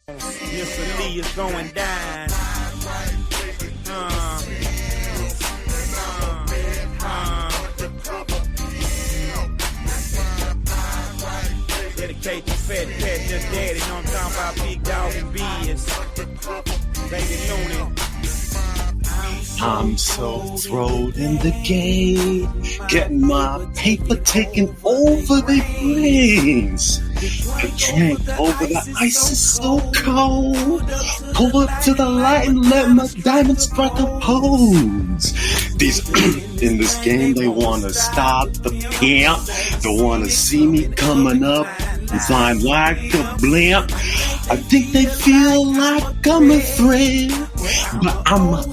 Mr. Lee is going down. Dedicate to Fat Pet, your daddy. You know what I'm talking about? Big Dog and Biz. Baby Looney. I'm so thrilled in the game, getting my paper taken over the brains. The drink over the ice is so cold. Pull up to the light and let my diamond strike a pose. These in this game, they wanna stop the pimp. They wanna see me coming up and flying like a blimp. I think they feel like I'm a threat, but I'm a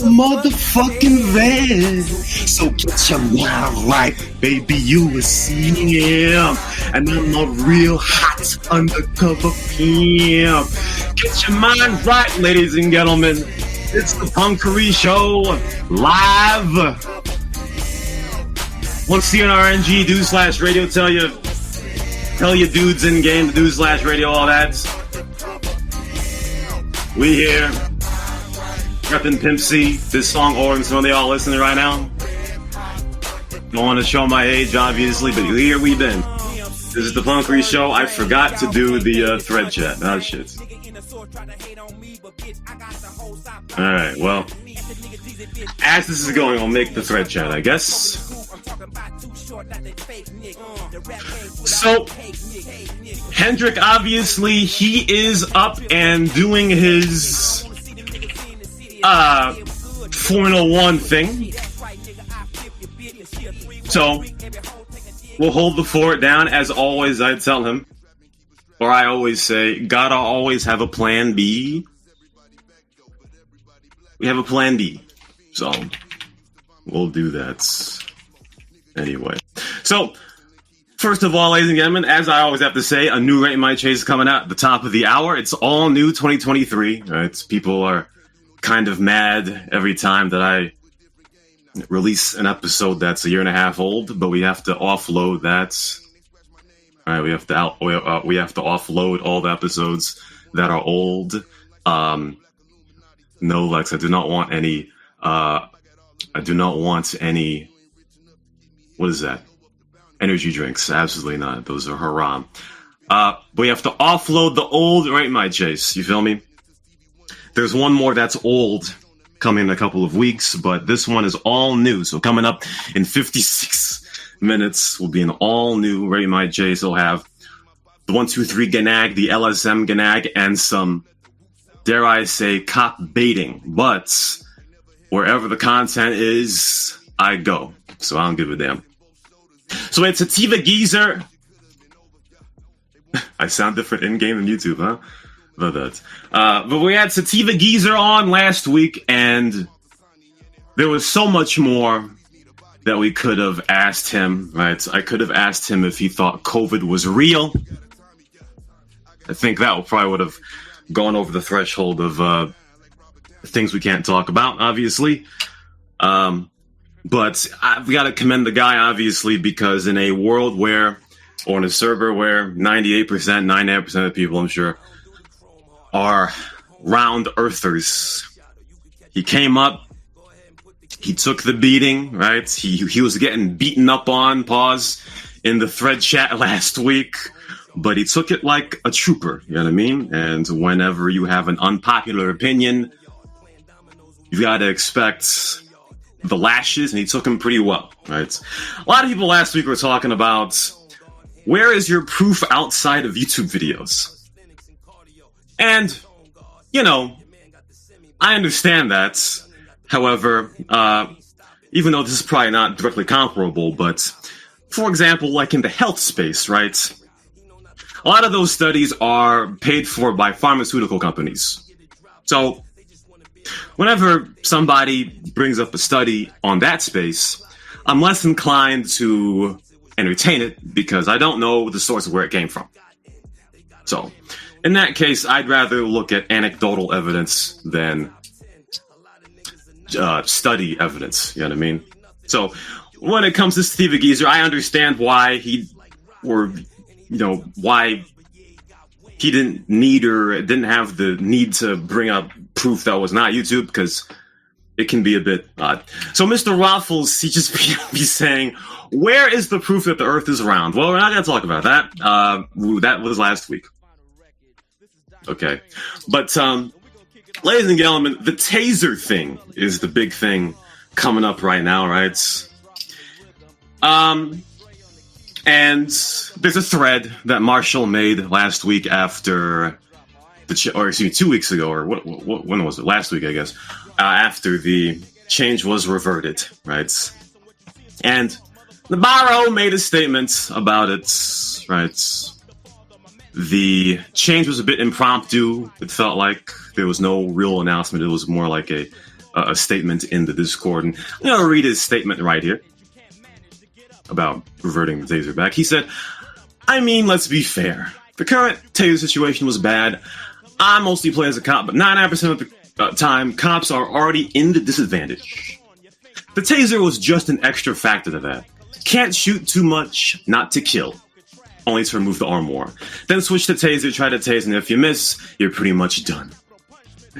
motherfucking vet. So get your mind right, baby, you a CM, and I'm a real hot undercover pimp. Get your mind right, ladies and gentlemen. It's the Punkery Show live. Once CNRNG /radio tell you dudes in game, the /radio, all that. We here. Reppin' Pimp C. This song, or some of y'all listening right now. Don't want to show my age, obviously, but here we been. This is the Punkery Show. I forgot to do the thread chat. Ah, shit. Alright, well, as this is going, I'll make the thread chat, I guess. So, Hendrick, obviously, he is up and doing his Formula 1 thing. So, we'll hold the fort down. As always, I tell him, or I always say, gotta always have a plan B. We have a plan B. So, we'll do that. Anyway. So, first of all, ladies and gentlemen, as I always have to say, a new Rate My Chase is coming out at the top of the hour. It's all new 2023. Right? People are kind of mad every time that I release an episode that's a year and a half old, but we have to offload that. All right, we have to offload all the episodes that are old. No, Lex, I do not want any. What is that? Energy drinks? Absolutely not. Those are haram. But we have to offload the old Rate My Chase. You feel me? There's one more that's old coming in a couple of weeks, but this one is all new. So coming up in 56 minutes will be an all new Rate My Chase. It'll have the 123 Ganag, the LSM Ganag, and some, dare I say, cop baiting. But wherever the content is, I go. So I don't give a damn. So it's SaTiVaBLaZeR. I sound different in-game than YouTube, huh? But we had SaTiVaBLaZeR on last week, and there was so much more that we could have asked him, right? I could have asked him if he thought COVID was real. I think that probably would have gone over the threshold of things we can't talk about, obviously. But we got to commend the guy, obviously, because in a world where, or in a server where 99% of people, I'm sure, are round earthers, he came up, he took the beating, right? He was getting beaten up on, in the thread chat last week, but he took it like a trooper, you know what I mean? And whenever you have an unpopular opinion, you got to expect the lashes, and he took them pretty well, right? A lot of people last week were talking about, where is your proof outside of YouTube videos? And, you know, I understand that. However, even though this is probably not directly comparable, but for example, like in the health space, right? A lot of those studies are paid for by pharmaceutical companies. So whenever somebody brings up a study on that space, I'm less inclined to entertain it because I don't know the source of where it came from. So, in that case, I'd rather look at anecdotal evidence than study evidence, you know what I mean? So, when it comes to SaTiVaBLaZeR, I understand why he didn't need or didn't have the need to bring up proof that was not YouTube because it can be a bit odd. So Mr. Waffles, he just be saying, where is the proof that the Earth is round? Well, we're not going to talk about that. That was last week. Okay. But, ladies and gentlemen, the taser thing is the big thing coming up right now, right? And there's a thread that Marshall made last week after or excuse me, 2 weeks ago, or when was it? Last week, I guess. After the change was reverted, right? And Navarro made a statement about it, right? The change was a bit impromptu. It felt like there was no real announcement. It was more like a statement in the Discord. And I'm going to read his statement right here about reverting the taser back. He said, I mean, let's be fair. The current taser situation was bad. I mostly play as a cop, but 99% of the time, cops are already in the disadvantage. The taser was just an extra factor to that. Can't shoot too much, not to kill. Only to remove the armor. Then switch to taser, try to tase, and if you miss, you're pretty much done.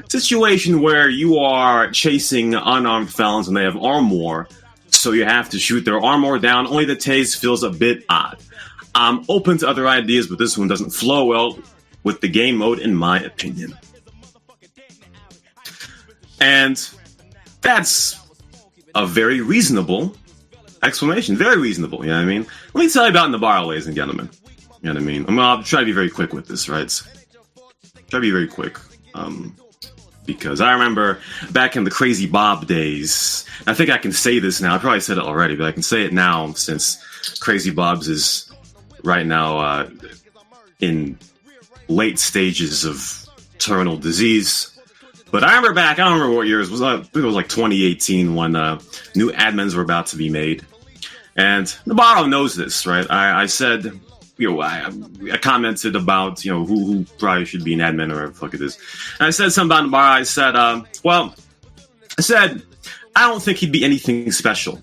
Situation where you are chasing unarmed felons and they have armor, so you have to shoot their armor down, only the tase feels a bit odd. I'm open to other ideas, but this one doesn't flow well with the game mode, in my opinion. And that's a very reasonable explanation. Very reasonable, you know what I mean? Let me tell you about Navarro, ladies and gentlemen. You know what I mean? I'll try to be very quick with this, right? Try to be very quick. Because I remember back in the Crazy Bob days, I think I can say this now. I probably said it already, but I can say it now since Crazy Bob's is right now in late stages of terminal disease. But I remember back, I don't remember what year it was. I think it was like 2018 when new admins were about to be made. And Navarro knows this, right? I said, you know, I commented about, you know, who probably should be an admin or whatever the fuck it is. And I said something about Navarro. I said, I don't think he'd be anything special.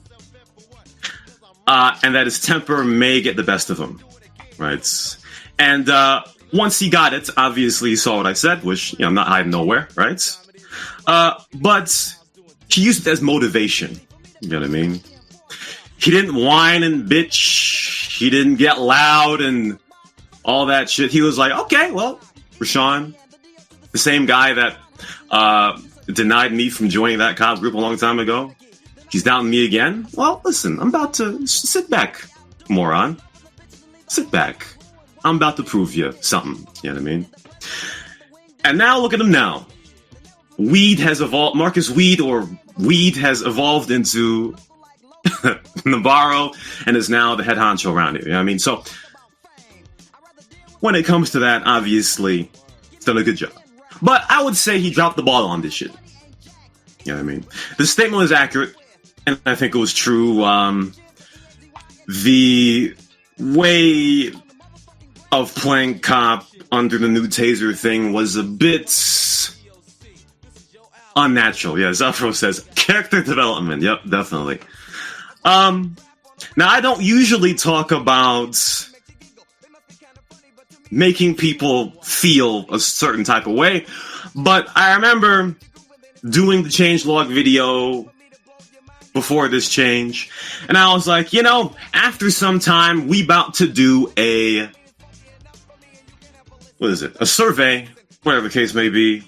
And that his temper may get the best of him, right? And once he got it, obviously he saw what I said, which, you know, I'm not hiding nowhere, right? But he used it as motivation. You know what I mean? He didn't whine and bitch. He didn't get loud and all that shit. He was like, okay, well, Rashon, the same guy that denied me from joining that cop group a long time ago, he's doubting me again. Well, listen, I'm about to sit back, moron. Sit back. I'm about to prove you something. You know what I mean? And now look at him now. Weed has evolved. Marcus Weed or Weed has evolved into Navarro and is now the head honcho around here. You know what I mean? So when it comes to that, obviously, he's done a good job. But I would say he dropped the ball on this shit. You know what I mean? The statement was accurate, and I think it was true. The way of playing cop under the new taser thing was a bit unnatural. Yeah, Zafro says, character development. Yep, definitely. Now, I don't usually talk about making people feel a certain type of way, but I remember doing the changelog video before this change, and I was like, you know, after some time, we about to do a survey, whatever the case may be,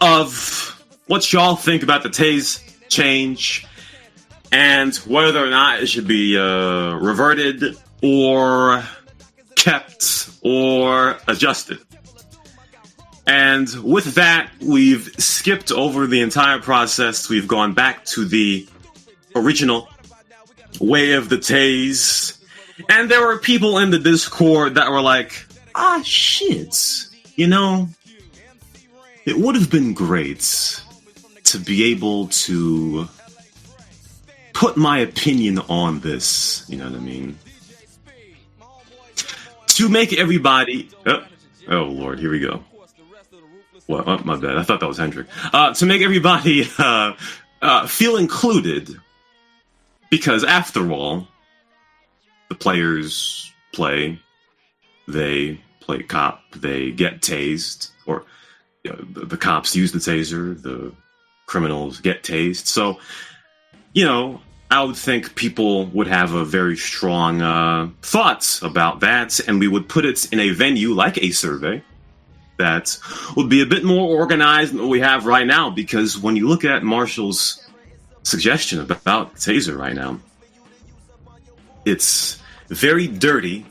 of what y'all think about the tase change and whether or not it should be reverted or kept or adjusted. And with that, we've skipped over the entire process. We've gone back to the original way of the tase. And there were people in the Discord that were like, shit, you know, it would have been great to be able to put my opinion on this, you know what I mean? To make everybody... Oh Lord, here we go. Well, my bad, I thought that was Hendrik. To make everybody feel included, because after all, the players play, they play cop, they get tased, or the cops use the taser, the criminals get tased. So, I would think people would have a very strong thoughts about that, and we would put it in a venue like a survey that would be a bit more organized than what we have right now, because when you look at Marshall's suggestion about taser right now, it's very dirty.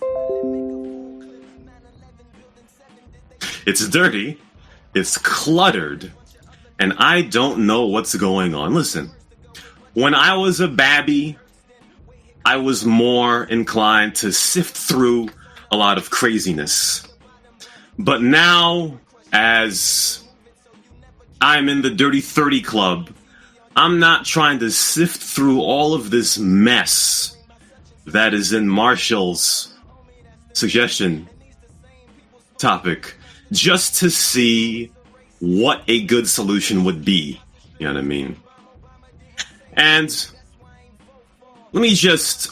It's dirty, it's cluttered, and I don't know what's going on. Listen, when I was a babby, I was more inclined to sift through a lot of craziness. But now, as I'm in the Dirty 30 Club, I'm not trying to sift through all of this mess that is in Marshall's suggestion topic just to see what a good solution would be. You know what I mean? And let me just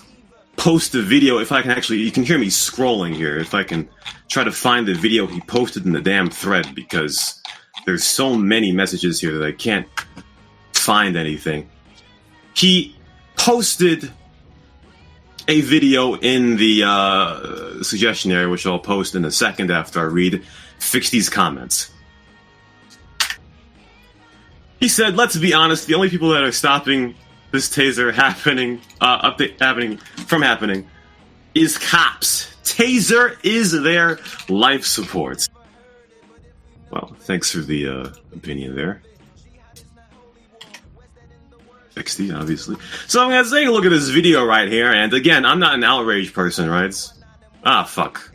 post a video, if I can actually, you can hear me scrolling here, if I can try to find the video he posted in the damn thread, because there's so many messages here that I can't find anything. He posted a video in the suggestion area, which I'll post in a second after I read Fixty's comments. He said, "Let's be honest, the only people that are stopping this taser happening is cops. Taser is their life support." Well, thanks for the opinion there, Fixty, obviously. So I'm gonna take a look at this video right here, and again, I'm not an outrage person, right? Fuck.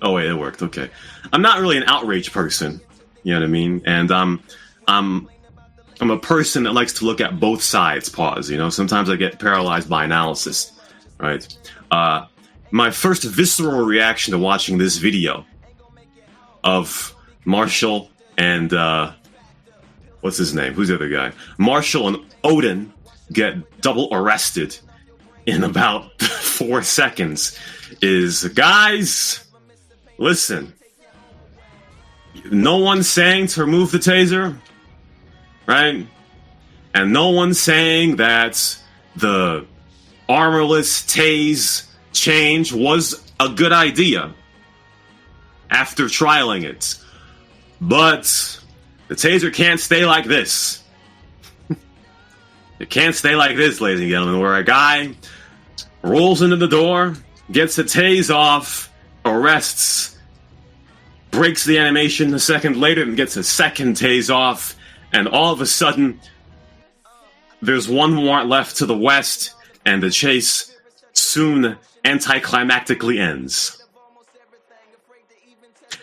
Oh wait, it worked. Okay, I'm not really an outrage person. You know what I mean? And I'm a person that likes to look at both sides. Pause. Sometimes I get paralyzed by analysis. Right. My first visceral reaction to watching this video of Marshall and what's his name? Who's the other guy? Marshall and Odin get double arrested in about 4 seconds is, guys, listen. No one's saying to remove the taser, right? And no one's saying that the armorless tase change was a good idea after trialing it. But the taser can't stay like this. It can't stay like this, ladies and gentlemen, where a guy rolls into the door, gets the tase off, arrests, breaks the animation a second later, and gets a second tase off, and all of a sudden, there's one warrant left to the west, and the chase soon anticlimactically ends.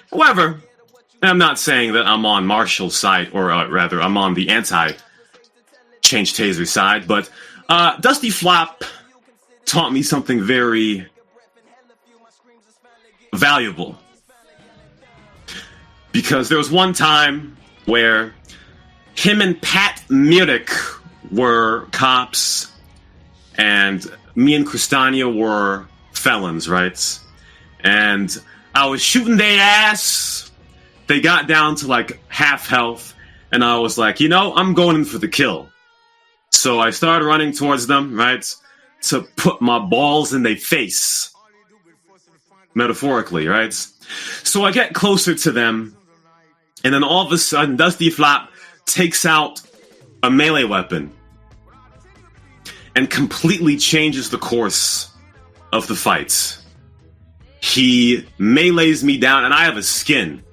However, I'm not saying that I'm on Marshall's side, or rather, I'm on the anti-change taser side, but Dusty Flop taught me something very valuable. Because there was one time where him and Pat Murek were cops, and me and Cristania were felons, right? And I was shooting their ass. They got down to like half health, and I was like, I'm going in for the kill. So I started running towards them, right, to put my balls in their face, metaphorically, right? So I get closer to them, and then all of a sudden, Dusty Flop takes out a melee weapon and completely changes the course of the fight. He melees me down, and I have a skin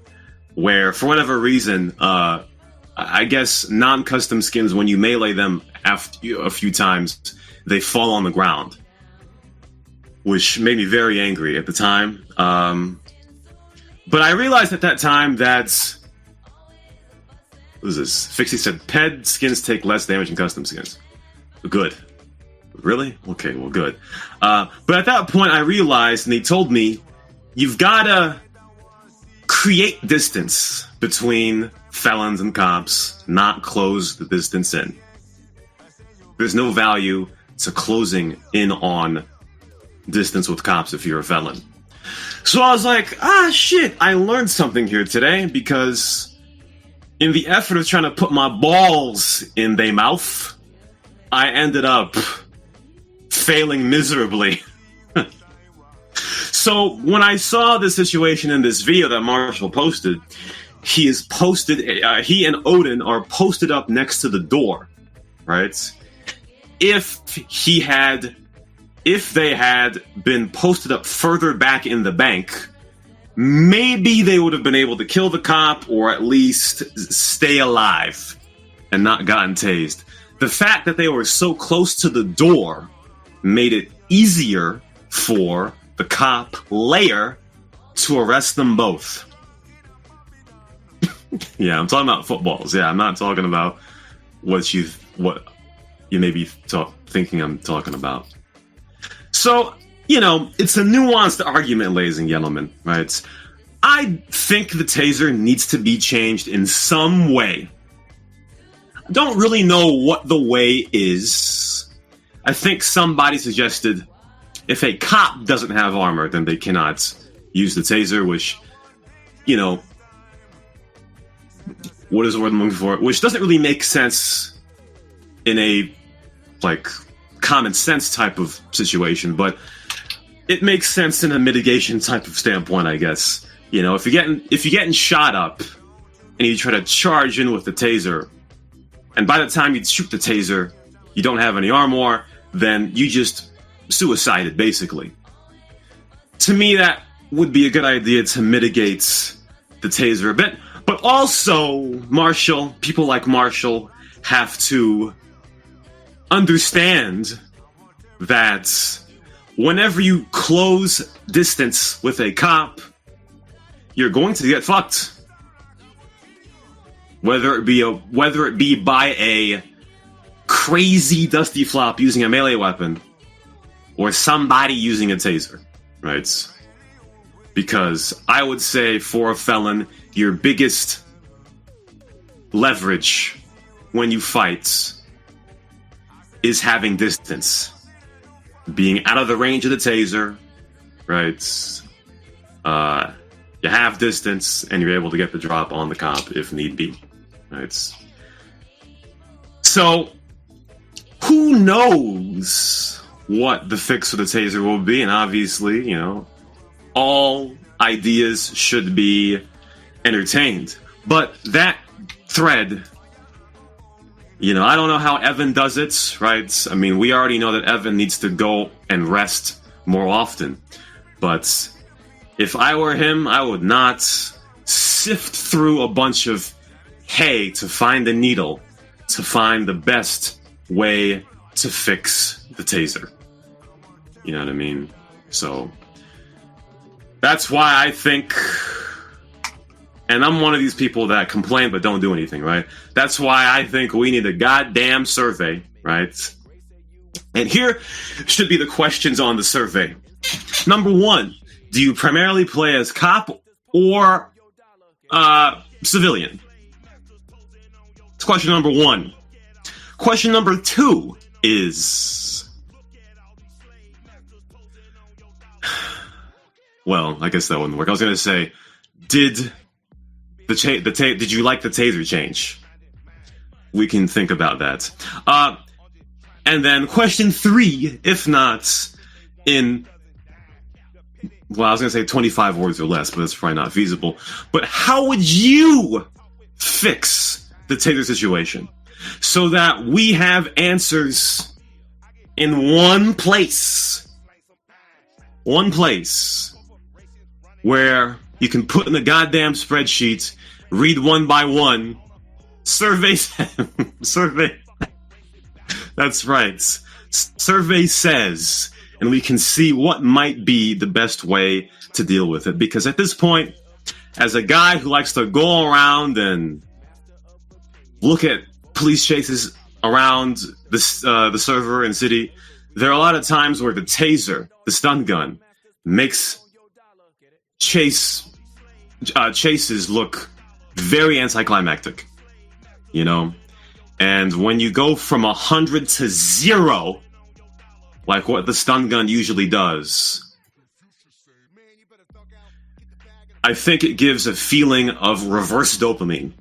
where, for whatever reason, I guess non-custom skins, when you melee them after a few times, they fall on the ground, which made me very angry at the time. But I realized at that time that, what is this? Fixie said, PED skins take less damage than custom skins. Good. Really? Okay, well, good. But at that point, I realized, and he told me, you've gotta create distance between felons and cops, not close the distance in. There's no value to closing in on distance with cops if you're a felon. So I was like, shit, I learned something here today, because in the effort of trying to put my balls in their mouth, I ended up failing miserably. So when I saw the situation in this video that Marshall posted, he and Odin are posted up next to the door, right? If they had been posted up further back in the bank, maybe they would have been able to kill the cop or at least stay alive and not gotten tased. The fact that they were so close to the door made it easier for the cop Layer to arrest them both. Yeah, I'm talking about footballs. Yeah, I'm not talking about what you may be thinking I'm talking about. So, it's a nuanced argument, ladies and gentlemen, right? I think the taser needs to be changed in some way. I don't really know what the way is. I think somebody suggested if a cop doesn't have armor, then they cannot use the taser, which, what is the word I'm looking for? Which doesn't really make sense in a, common sense type of situation, but it makes sense in a mitigation type of standpoint, I guess. If you're getting shot up and you try to charge in with the taser, and by the time you shoot the taser, you don't have any armor, then you just suicided, basically. To me, that would be a good idea to mitigate the taser a bit. But also, people like Marshall have to understand that whenever you close distance with a cop, you're going to get fucked. Whether it be by a crazy Dusty Flop using a melee weapon, or somebody using a taser, right? Because I would say for a felon, your biggest leverage when you fight is having distance. Being out of the range of the taser, right? You have distance, and you're able to get the drop on the cop if need be, right? So, who knows what the fix for the taser will be, and obviously, all ideas should be entertained. But that thread, I don't know how Evan does it, right? I mean, we already know that Evan needs to go and rest more often. But if I were him, I would not sift through a bunch of hay to find a needle, to find the best way to fix the taser. You know what I mean? So, that's why I think, and I'm one of these people that complain but don't do anything, right? That's why I think we need a goddamn survey, right? And here should be the questions on the survey. Number 1, do you primarily play as cop or civilian? It's question number 1. Question number 2 is... Well, I guess that wouldn't work. I was going to say, did you like the taser change? We can think about that. And then question 3, if not in, well, I was going to say 25 words or less, but that's probably not feasible. But how would you fix the taser situation so that we have answers in one place? One place where you can put in the goddamn spreadsheet, read one by one, survey. That's right. Survey says, and we can see what might be the best way to deal with it. Because at this point, as a guy who likes to go around and look at police chases around the server and city, there are a lot of times where the taser, the stun gun, makes chases look very anticlimactic, and when you go from 100 to 0, like what the stun gun usually does, I think it gives a feeling of reverse dopamine.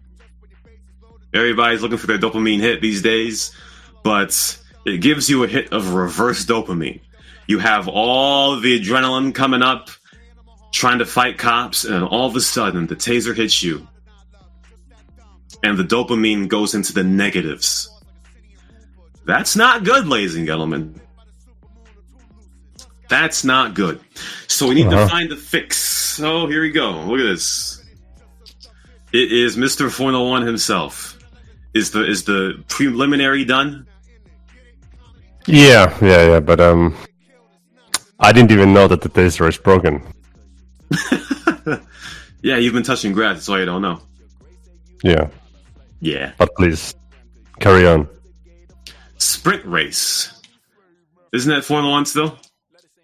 Everybody's looking for their dopamine hit these days, but it gives you a hit of reverse dopamine. You have all the adrenaline coming up, trying to fight cops, and all of a sudden the taser hits you, and the dopamine goes into the negatives. That's not good, ladies and gentlemen. That's not good. So we need to find the fix. So here we go. Look at this. It is Mr. Formula One himself. Is the preliminary done? Yeah. But I didn't even know that the taser is broken. Yeah, you've been touching grass. That's why you don't know. Yeah. But please, carry on. Sprint race. Isn't that Formula One still?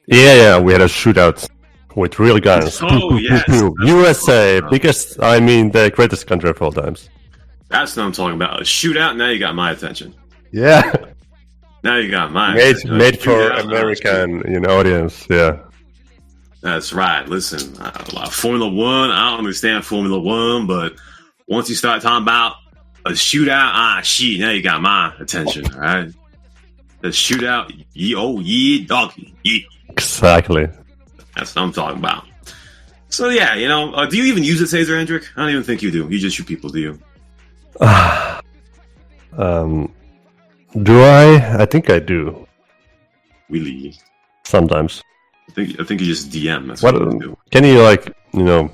Yeah. We had a shootout with real guns. Oh, yes. USA, biggest, the greatest country of all times. That's what I'm talking about. A shootout. Now you got my attention. Yeah. Now you got my attention. Made for American, audience. Yeah. That's right. Listen, Formula One. I don't understand Formula One, but once you start talking about a shootout, shit, now you got my attention. All right. The shootout. Doggy. Exactly. That's what I'm talking about. So yeah, do you even use a taser, Hendrik? I don't even think you do. You just shoot people, do you? Do I? I think I do. Really? Sometimes. I think you just DM. That's what you do. Can you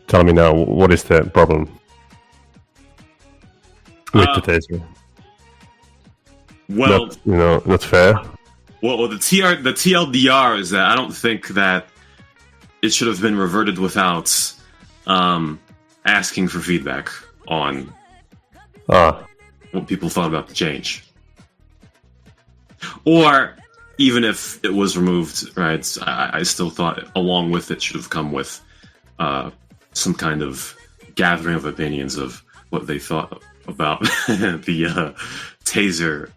tell me now what is the problem with the taser? Well, not fair. Well, the TLDR is that I don't think that it should have been reverted without asking for feedback on what people thought about the change. Or even if it was removed, right, I still thought along with it should have come with some kind of gathering of opinions of what they thought about the taser.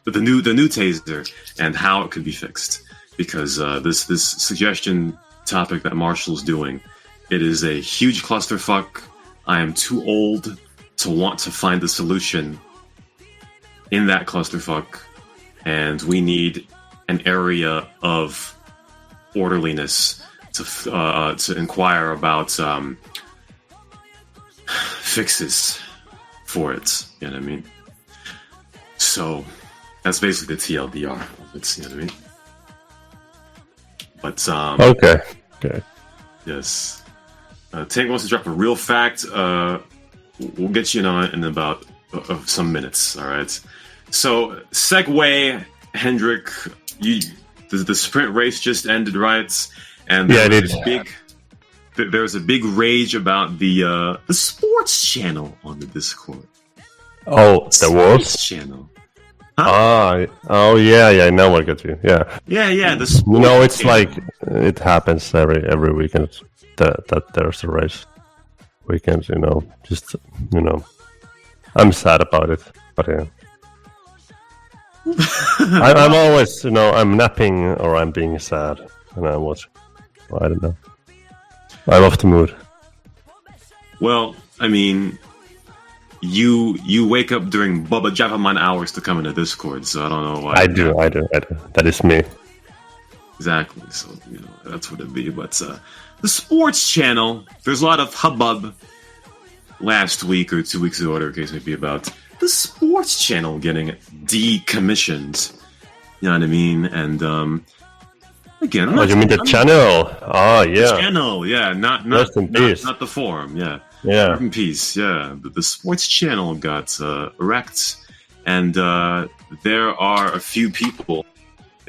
The new taser and how it could be fixed, because this suggestion topic that Marshall's doing, it is a huge clusterfuck. I am too old to want to find a solution in that clusterfuck, and we need an area of orderliness to inquire about fixes for it. You know what I mean? So. That's basically the TLDR. You know what I mean? But okay. Yes. Tank wants to drop a real fact. We'll get you on it in about some minutes. All right. So segue, Hendrik. The sprint race just ended, right? And there's a big rage about the sports channel on the Discord. Oh, there was channel. Huh? Yeah. Now I get you. Yeah. It's like it happens every weekend that there's a race. Weekends, I'm sad about it, but yeah. I'm always, I'm napping or I'm being sad and I watch. I don't know. I'm off the mood. Well, You wake up during Bubba Javaman hours to come into Discord, so I don't know why. I do. That is me. Exactly. So that's what it'd be. But the sports channel, there's a lot of hubbub last week or 2 weeks ago, whatever the case may be, about the sports channel getting decommissioned. You know what I mean? And again, you mean the channel? Oh yeah, the channel. Yeah, not the forum. Yeah. Yeah. In peace, yeah. The sports channel got wrecked, and there are a few people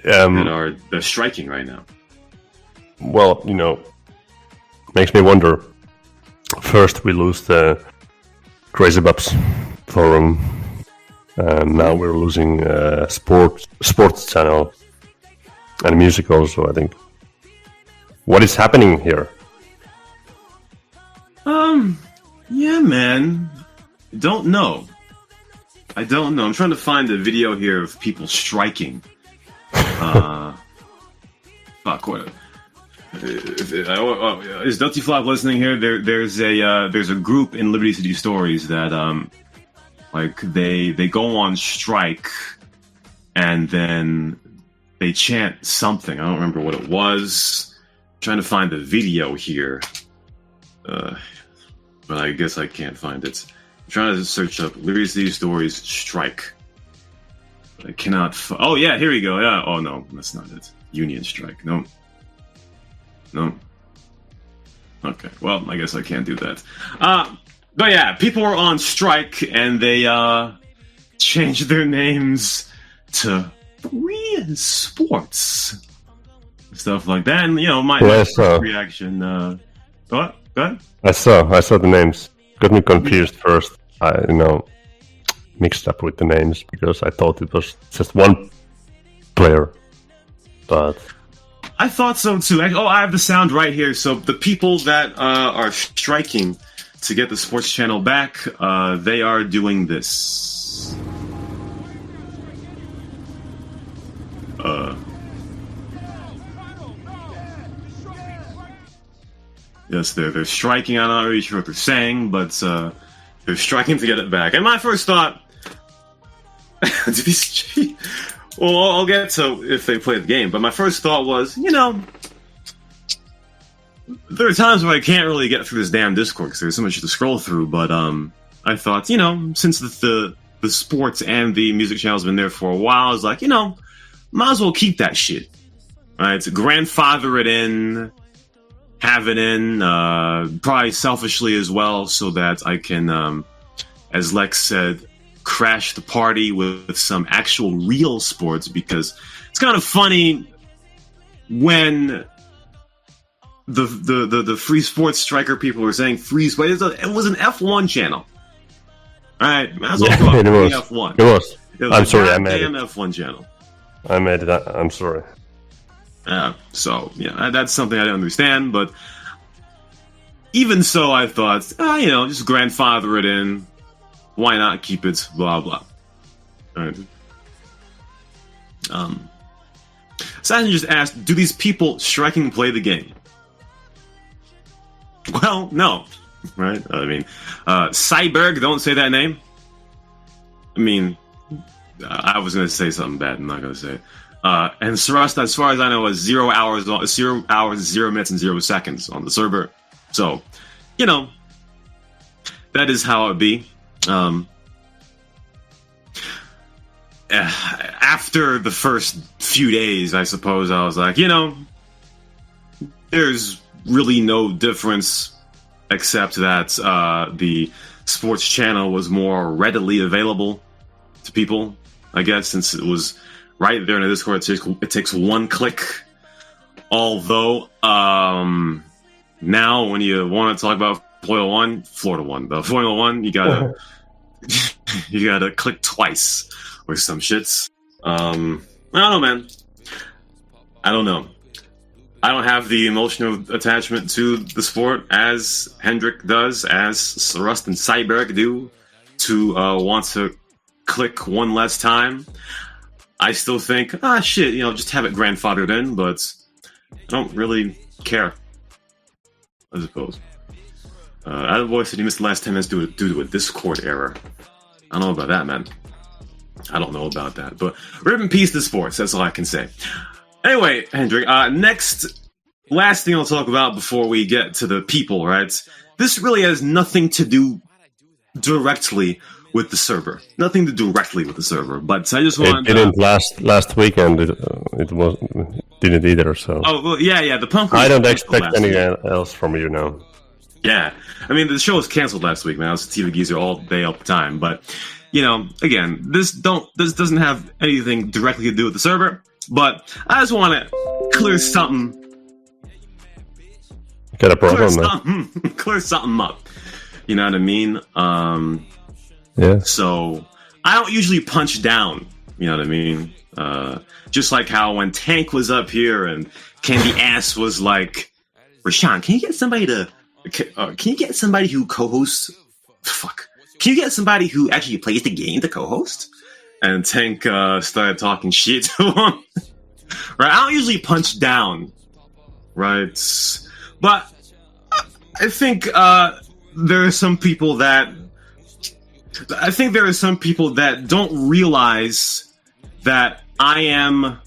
they're striking right now. Well, makes me wonder. First, we lose the Crazy Babs forum, and now we're losing sports channel and music also. I think. What is happening here? Yeah, man. I don't know. I'm trying to find a video here of people striking. Fuck, what? Is Dusty Flop listening here? There's a group in Liberty City Stories that like they go on strike and then they chant something. I don't remember what it was. I'm trying to find the video here, but I guess I can't find it. I'm trying to search up Liberty City Stories strike. I cannot. Oh yeah, here we go. Yeah. Oh no, that's not it. Union strike. No. Okay. Well, I guess I can't do that. But yeah, people were on strike and they changed their names to Free Sports, stuff like that. And my reaction. What? Go ahead. I saw the names. Got me confused first. I mixed up with the names because I thought it was just one player, but I thought so too. I have the sound right here. So the people that are striking to get the sports channel back, they are doing this. Yes, they're striking. I'm not really sure what they're saying, but they're striking to get it back. And my first thought, well, I'll get to if they play the game, but my first thought was, there are times where I can't really get through this damn Discord because there's so much to scroll through, but I thought, since the sports and the music channel's been there for a while, I was like, might as well keep that shit. Right? To grandfather it in, have it in, probably selfishly as well, so that I can, as Lex said, crash the party with some actual real sports, because it's kind of funny when the free sports striker people were saying free sports. It was an F1 channel. All right, might as well it was. F1. It was. I'm sorry, I made it. F1 channel. I made it. I'm sorry. So yeah, that's something I don't understand. But even so, I thought, just grandfather it in. Why not keep it? Blah blah. All right. Sasha just asked, do these people striking play the game? Well, no. Right? I mean, Cyberg, don't say that name. I mean, I was going to say something bad. I'm not going to say it. And Sarasta, as far as I know, was 0 hours, 0 minutes, and 0 seconds on the server. So, that is how it be. After the first few days, I suppose, I was like, there's really no difference except that the sports channel was more readily available to people, I guess, since it was right there in the Discord. It takes one click. Although, now when you want to talk about Formula One, you gotta you gotta click twice or some shits. I don't know, man. I don't know. I don't have the emotional attachment to the sport as Hendrik does, as Rust and Cyberg do, to want to click one less time. I still think, shit, just have it grandfathered in, but I don't really care, I suppose. Attaboy said he missed the last 10 minutes due to a Discord error. I don't know about that, man. I don't know about that, but rip in peace to sports, that's all I can say. Anyway, Hendrik, last thing I'll talk about before we get to the people, right? This really has nothing to do directly with the server. Nothing to do directly with the server, but I just want... It didn't last weekend, it didn't either, so... Oh, well, yeah, the Punkery... I don't expect anything else from you now. Yeah, I mean, the show was canceled last week, man. I was SaTiVaBLaZeR all day, all the time, but, again, this doesn't have anything directly to do with the server, but I just want to clear something... Got a problem, man. Clear something up. You know what I mean? Yeah. So I don't usually punch down. You know what I mean? Just like how when Tank was up here and Candy Ass was like, Rashon, can you get somebody to? Can you get somebody who co-hosts? Fuck. Can you get somebody who actually plays the game to co-host? And Tank started talking shit to him. Right? I don't usually punch down right? But I think there are some people that don't realize that I am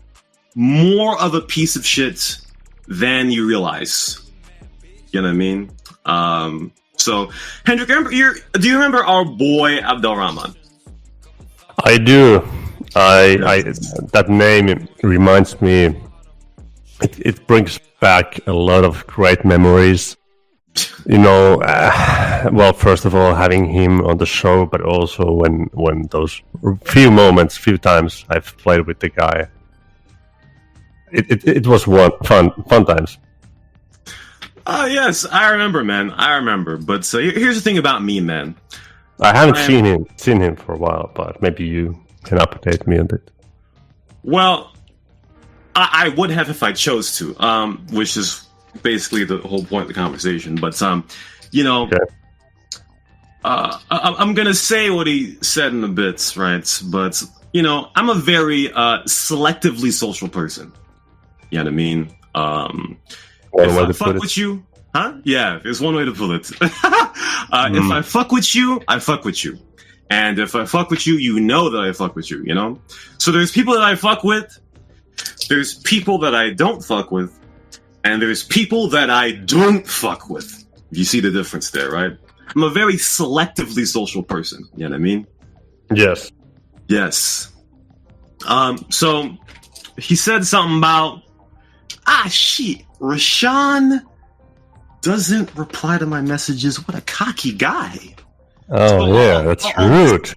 more of a piece of shit than you realize. You know what I mean? So, Hendrik, do you remember our boy Abdelrahman? I do. That name reminds me. It brings back a lot of great memories. You know, well, first of all, having him on the show, but also when those few times I've played with the guy, it was fun times. Yes, I remember, man. I remember. But here's the thing about me, man. I haven't seen him for a while, but maybe you can update me on it. Well, I would have if I chose to, which is basically the whole point of the conversation. But you know, okay. I'm gonna say what he said in the bits, right? But you know, I'm a very selectively social person. You know what I mean? If I fuck with you, huh? Yeah, there's one way to put it. If I fuck with you, I fuck with you. And if I fuck with you, you know that I fuck with you, you know? So there's people that I fuck with, there's people that I don't fuck with, and there's people that I don't fuck with. You see the difference there, right? I'm a very selectively social person, you know what I mean? Yes. Yes. So he said something about, shit, Rashon doesn't reply to my messages. What a cocky guy. That's rude.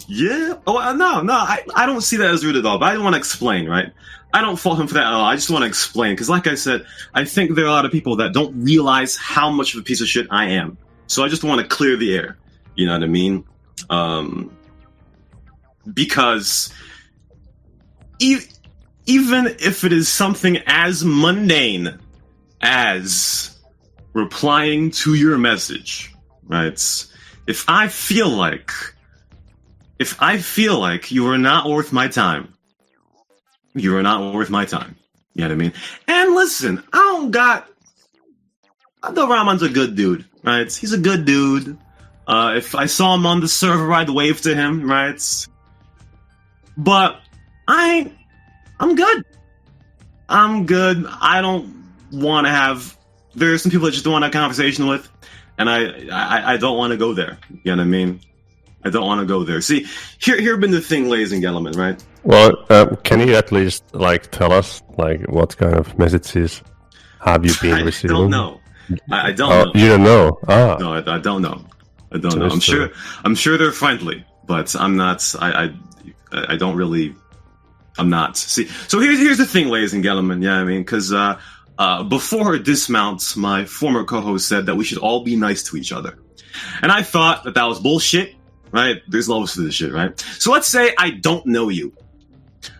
Yeah. No, I don't see that as rude at all, but I want to explain, right? I don't fault him for that at all. I just want to explain, because like I said, I think there are a lot of people that don't realize how much of a piece of shit I am. So I just want to clear the air. You know what I mean? Because even if it is something as mundane as replying to your message, right? If I feel like you are not worth my time, you are not worth my time. You know what I mean? And listen, Rahman's a good dude, right? He's a good dude. If I saw him on the server, I'd wave to him, right? But I'm good. I'm good. I don't want to have... There are some people I just don't want to have a conversation with, and I don't want to go there. You know what I mean? I don't want to go there. See, here been the thing, ladies and gentlemen, right? Well, can you at least tell us what kind of messages have you been receiving? I don't know. I don't know. You don't know? No, I don't know. I don't know. I'm sure they're friendly, but I'm not. I don't really. I'm not. See, so here's the thing, ladies and gentlemen. Yeah, I mean, because before dismounts, my former co-host said that we should all be nice to each other, and I thought that was bullshit. Right? There's levels to this shit, right? So let's say I don't know you.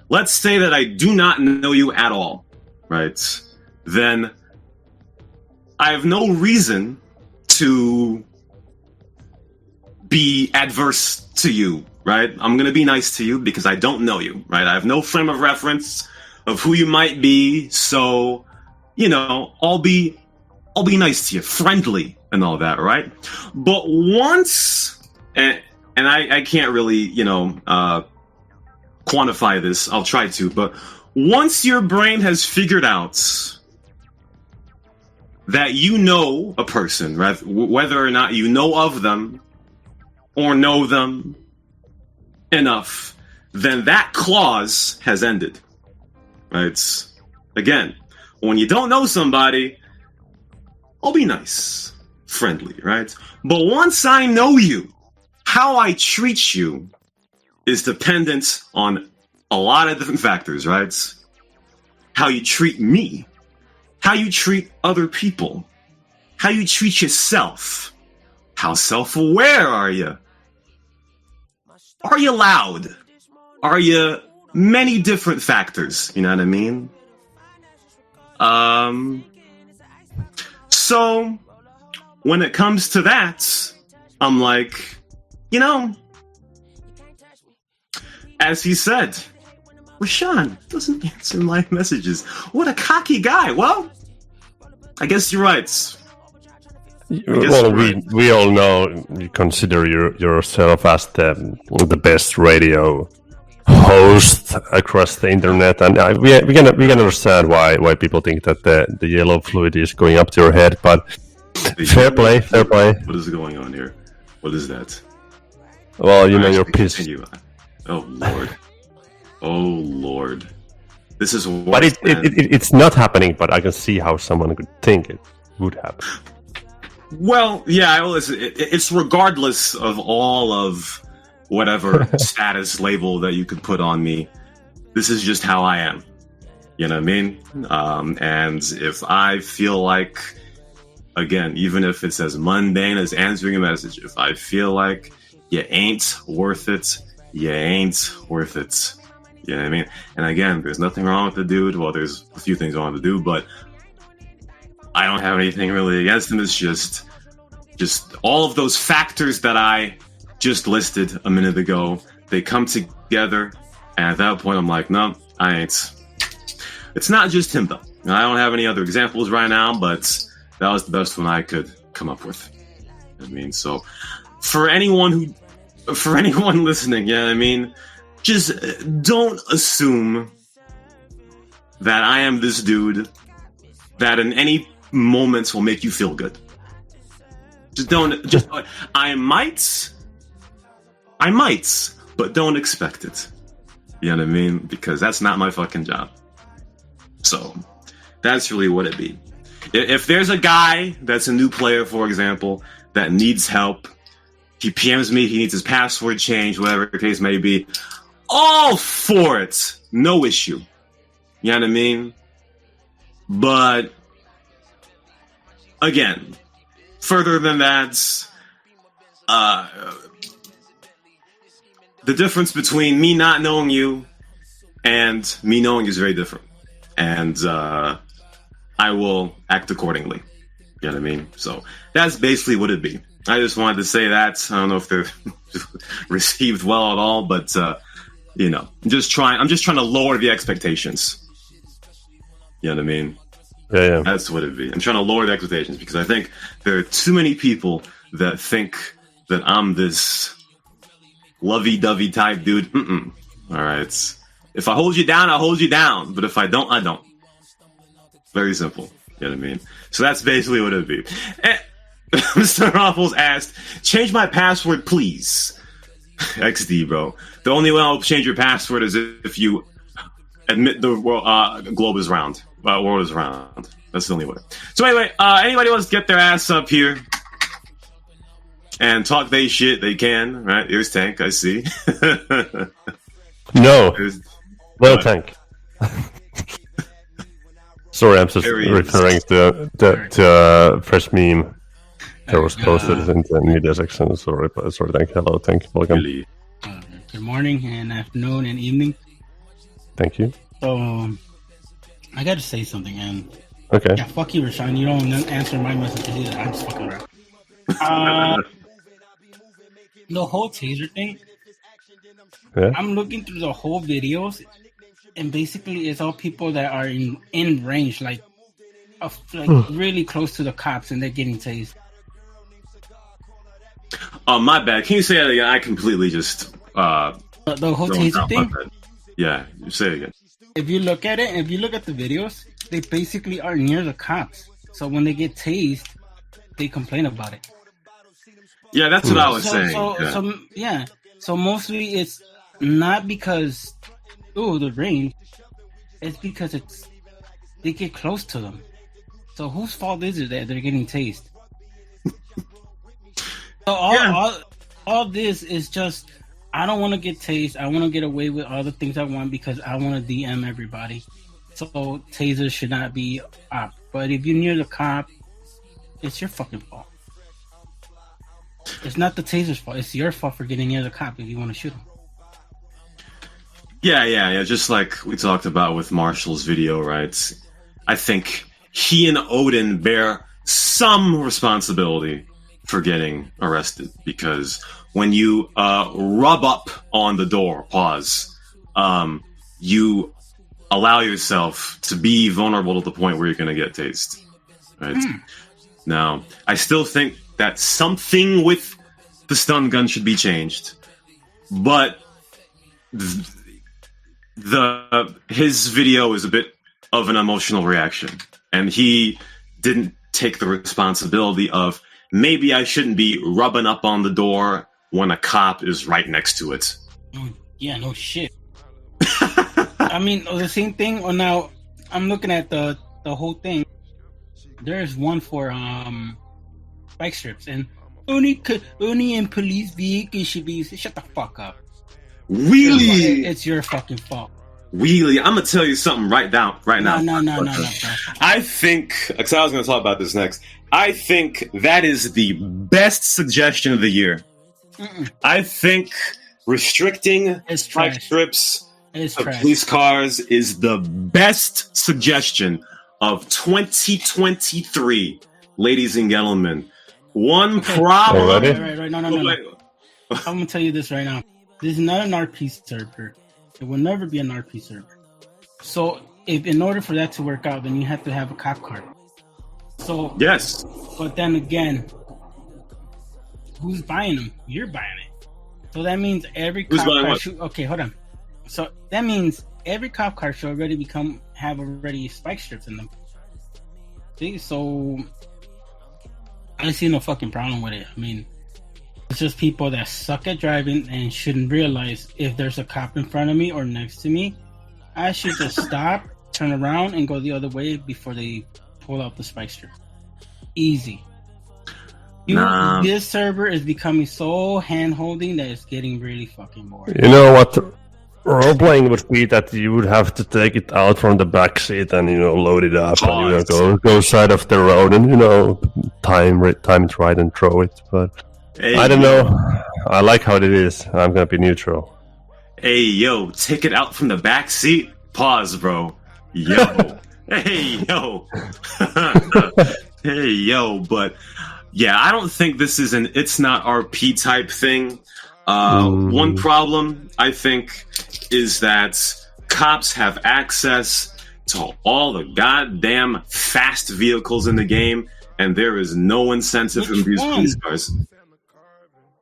Let's say that I do not know you at all, right? Then I have no reason to be adverse to you, right? I'm going to be nice to you because I don't know you, right? I have no frame of reference of who you might be, so, you know, I'll be nice to you, friendly and all that, right? But once... And I can't really, you know, quantify this. I'll try to. But once your brain has figured out that you know a person, right, whether or not you know of them or know them enough, then that clause has ended. Right? Again, when you don't know somebody, I'll be nice, friendly, right? But once I know you, how I treat you is dependent on a lot of different factors, right? How you treat me, how you treat other people, how you treat yourself, how self-aware are you? Are you loud? Are you many different factors, you know what I mean? So when it comes to that, I'm like, you know, as he said, Rashon doesn't answer my messages. What a cocky guy. Well, I guess you're right. Well, we all know you consider yourself as the best radio host across the internet, and we can understand why people think that the yellow fluid is going up to your head. But fair play. What is going on here? What is that? Well, you're pissed. Continue. Oh lord. This is worse. But it's not happening. But I can see how someone could think it would happen. Well, yeah, it's regardless of all of whatever status label that you could put on me. This is just how I am. You know what I mean? And if I feel like, again, even if it's as mundane as answering a message, if I feel like you ain't worth it, you ain't worth it. You know what I mean? And again, there's nothing wrong with the dude. Well, there's a few things wrong with the dude, but I don't have anything really against him. It's just all of those factors that I just listed a minute ago, they come together, and at that point I'm like, no, I ain't. It's not just him though. I don't have any other examples right now, but that was the best one I could come up with. I mean, so for anyone listening, yeah, I mean, just don't assume that I am this dude that in any moments will make you feel good. I might, but don't expect it. You know what I mean? Because that's not my fucking job. So that's really what it be. If there's a guy that's a new player, for example, that needs help, he PMs me, he needs his password changed, whatever the case may be, all for it. No issue. You know what I mean? But again, further than that, the difference between me not knowing you and me knowing you is very different. And I will act accordingly. You know what I mean? So that's basically what it'd be. I just wanted to say that. I don't know if they're received well at all, but I'm just trying to lower the expectations. You know what I mean? Yeah. That's what it'd be. I'm trying to lower the expectations because I think there are too many people that think that I'm this lovey-dovey type dude. All right. If I hold you down, I'll hold you down. But if I don't, I don't. Very simple. You know what I mean? So that's basically what it'd be. And Mr. Ruffles asked, change my password, please. XD, bro. The only way I'll change your password is if you admit the globe is round. World is round. That's the only way. So anyway, anybody wants to get their ass up here and talk they shit, they can. Right? Here's Tank, I see. No. Well, Tank. Sorry, I'm just referring to the fresh meme that was posted in the media section. Sorry, Tank. Hello, Tank. Welcome. Good morning and afternoon and evening. Thank you. So, I gotta say something, man. Okay. Yeah, fuck you, Rashon. You don't answer my messages either. I'm just fucking around. The whole taser thing. Yeah. I'm looking through the whole videos, and basically it's all people that are in range, like really close to the cops, and they're getting tased. Oh, my bad. Can you say that again? I completely just the whole taser thing. Yeah, say it again. If you look at it, if you look at the videos, they basically are near the cops. So when they get tased, they complain about it. Yeah, that's what I was saying. So mostly it's not because the range. It's because they get close to them. So whose fault is it that they're getting tased? So all this is just, I don't want to get tased. I want to get away with all the things I want because I want to DM everybody. So tasers should not be up. But if you're near the cop, it's your fucking fault. It's not the taser's fault. It's your fault for getting near the cop if you want to shoot him. Yeah. Just like we talked about with Marshall's video, right? I think he and Odin bear some responsibility for getting arrested because when you rub up on the door, you allow yourself to be vulnerable to the point where you're going to get tased. Right? Now, I still think that something with the stun gun should be changed, but his video is a bit of an emotional reaction, and he didn't take the responsibility of maybe I shouldn't be rubbing up on the door when a cop is right next to it. Yeah, no shit. I mean, the same thing. Well, now I'm looking at the whole thing. There's one for bike strips, and only in police vehicles should be used. Shut the fuck up. Really? It's your fucking fault. Really? I'm gonna tell you something right now. No. I think, because I was gonna talk about this next. I think that is the best suggestion of the year. I think restricting bike strips of police cars is the best suggestion of 2023, ladies and gentlemen. One problem. Right. No. I'm gonna tell you this right now. This is not an RP server. It will never be an RP server. So, if in order for that to work out, then you have to have a cop car. So yes, but then again, who's buying them? You're buying it. So that means every cop car should. Okay, hold on. So that means every cop car should already have spike strips in them. See, so I see no fucking problem with it. I mean, it's just people that suck at driving and shouldn't realize if there's a cop in front of me or next to me, I should just stop, turn around, and go the other way before they pull out the spike strip. Easy. This server is becoming so hand-holding that it's getting really fucking boring. You know what? Role-playing would be that you would have to take it out from the back seat and, load it up and, go side of the road and, time it right and throw it. But I don't know. I like how it is. I'm going to be neutral. Hey, yo, take it out from the back seat? Pause, bro. Yo. Hey, yo. Hey, yo. But, yeah, I don't think this is it's not RP type thing. One problem, I think, is that cops have access to all the goddamn fast vehicles in the game, and there is no incentive for these police cars.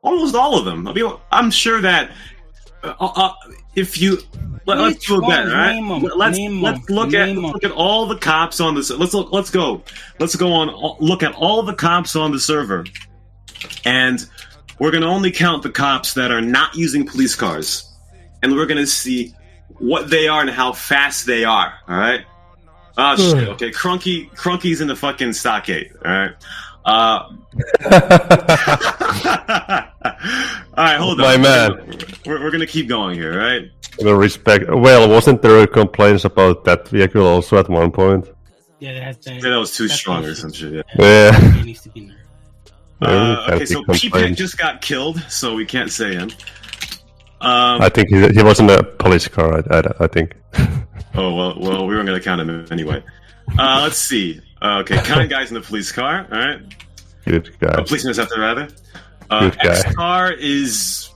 Almost all of them. I mean, I'm sure that if you let's do that, right? Let's look at all the cops on this. Let's go on. Look at all the cops on the server, and we're going to only count the cops that are not using police cars. And we're going to see what they are and how fast they are. All right? Oh, shit. Okay, Crunky's in the fucking stockade. All right? All right, hold on. My man. We're going to keep going here, right? Well, respect. Well, wasn't there complaints about that vehicle also at one point? Yeah, that was too strong or some shit. Yeah. It needs to be nerfed. Okay, so P-Pack just got killed, so we can't say him. I think he wasn't a police car, I think. Oh, well, we weren't going to count him anyway. Let's see. Okay, kind guy's in the police car, alright? Good guy. Police interceptor, rather. Good guy. X-Car is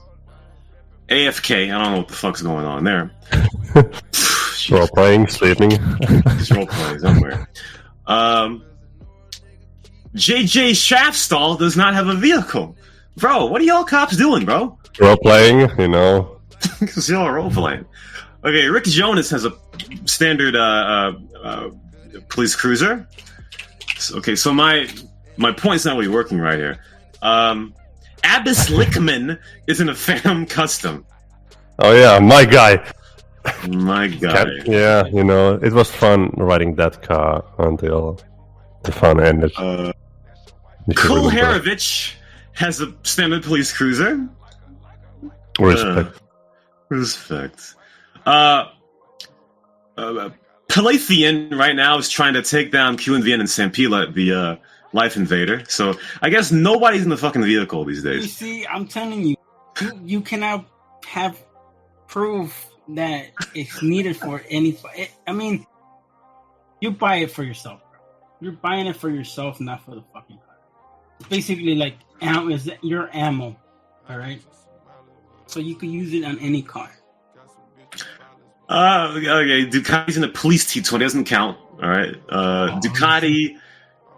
AFK. I don't know what the fuck's going on there. Role-playing, sleeping. He's role-playing somewhere. JJ Shaftstall does not have a vehicle. Bro, what are y'all cops doing, bro? Role-playing, Because y'all are role-playing. Okay, Rick Jonas has a standard police cruiser. Okay, so my point's not really working right here. Abbas Lickman is in a Phantom Custom. Oh yeah, my guy. My guy. Yeah, it was fun riding that car until the fun ended. Cole Harovich has a standard police cruiser. Respect. Respect. Palathian right now is trying to take down QNVN and Sampila, the Life Invader. So I guess nobody's in the fucking vehicle these days. You see, I'm telling you, you cannot have proof that it's needed for any. I mean, you buy it for yourself, bro. You're buying it for yourself, not for the fucking car. It's basically like is your ammo, all right? So you can use it on any car. Okay, Ducati's in a police T20, doesn't count. All right, Ducati,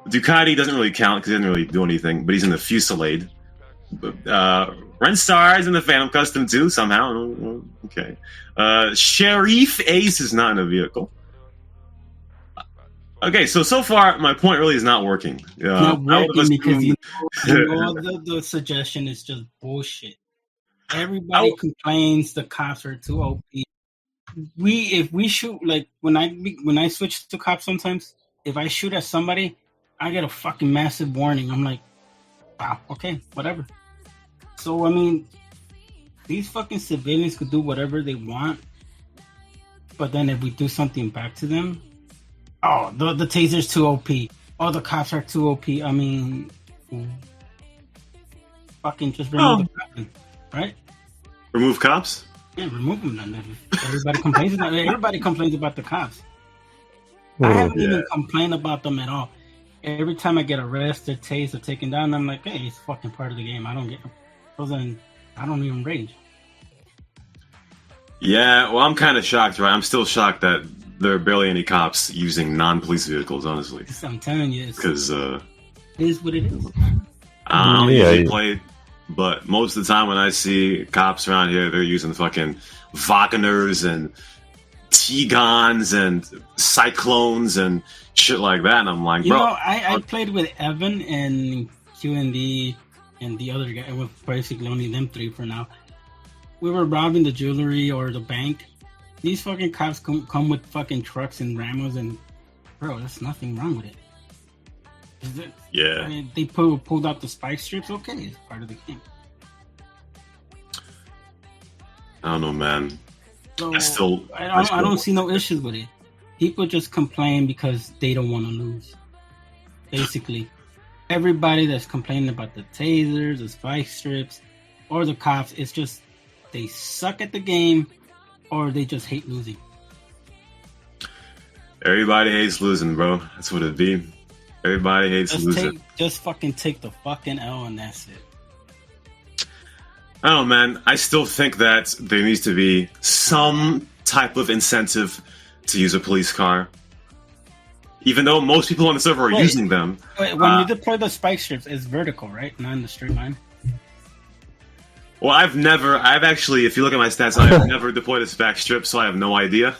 Ducati doesn't really count because he doesn't really do anything, but he's in the Fusillade. Renstar is in the Phantom Custom too, somehow. Okay. Sheriff Ace is not in a vehicle. Okay, so far, my point really is not working. Not working because the suggestion is just bullshit. Everybody complains the cops are too OP. If we shoot, like, when I switch to cops sometimes, if I shoot at somebody, I get a fucking massive warning. I'm like, wow, okay, whatever. So, I mean, these fucking civilians could do whatever they want, but then if we do something back to them, oh, the taser's too OP. Oh, the cops are too OP. I mean, fucking just remove the cop, right? Remove cops? Yeah, remove them then. Everybody complains about everybody complains about the cops. I haven't even complained about them at all. Every time I get arrested, tased, or taken down, I'm like, hey, it's fucking part of the game. I don't even rage. Yeah, well, I'm kind of shocked, right? I'm still shocked that there are barely any cops using non-police vehicles, honestly. I'm telling you, because it is what it is. I don't usually play it, but most of the time when I see cops around here, they're using fucking Wagners and T-Gons and Cyclones and shit like that, and I'm like, bro. I played with Evan and QND and the other guy. It was basically only them three for now. We were robbing the jewelry or the bank. These fucking cops come with fucking trucks and Ramos, and bro, there's nothing wrong with it. Yeah. I mean, they pulled out the spike strips. Okay, it's part of the game. I don't know, man. So I don't see no issues with it. People just complain because they don't want to lose. Basically, everybody that's complaining about the tasers, the spike strips, or the cops, it's just they suck at the game, or they just hate losing. Everybody hates losing, bro. That's what it be. Everybody hates losing. Just fucking take the fucking L, and that's it. I don't know, man. I still think that there needs to be some type of incentive to use a police car. Even though most people on the server are using them. When you deploy the spike strips, it's vertical, right? Not in the straight line. Well, I've actually, if you look at my stats, I've never deployed a spike strip, so I have no idea.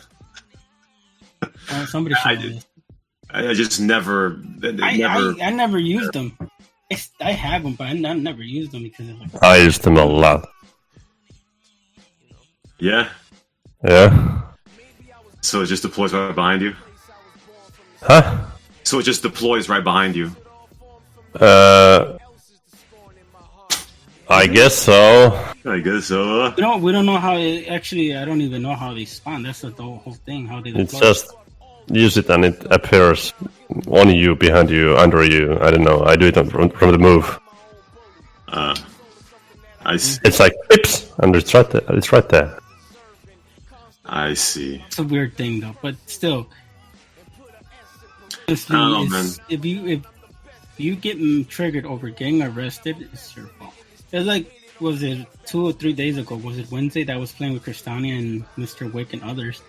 Somebody should. I just never. I never used them. I have them, but I never used them because of like. I used them a lot. Yeah. Yeah. So it just deploys right behind you? Huh? So it just deploys right behind you? I guess so. I guess so. We don't know how it actually. I don't even know how they spawn. That's the whole thing. How they deploy. It's just use it and it appears on you, behind you, under you. I don't know. I do it from the move. I see. It's like oops, and it's right there. It's right there. I see. It's a weird thing though, but still. I don't know, man. If you get triggered over getting arrested, it's your fault. It's like, was it 2 or 3 days ago? Was it Wednesday that I was playing with Cristania and Mr. Wick and others?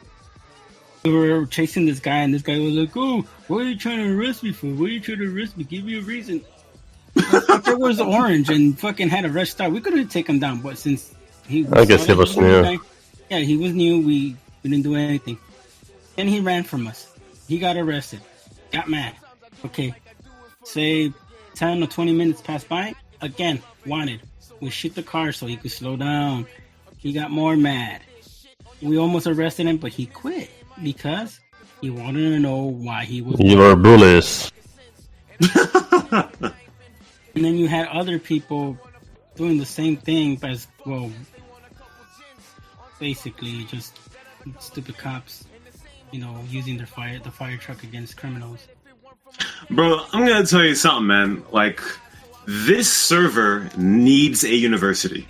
We were chasing this guy, and this guy was like, "Oh, what are you trying to arrest me for? What are you trying to arrest me? Give me a reason." Fucker was orange and fucking had a red star. We could have taken him down, but since I guess he was new. Yeah, he was new. We didn't do anything. And he ran from us. He got arrested. Got mad. Okay. Say 10 or 20 minutes passed by. Again, wanted. We shoot the car so he could slow down. He got more mad. We almost arrested him, but he quit because he wanted to know why he was. You were bullies. And then you had other people doing the same thing as well. Basically, just stupid cops, using the fire truck against criminals. Bro, I'm gonna tell you something, man. Like, this server needs a university.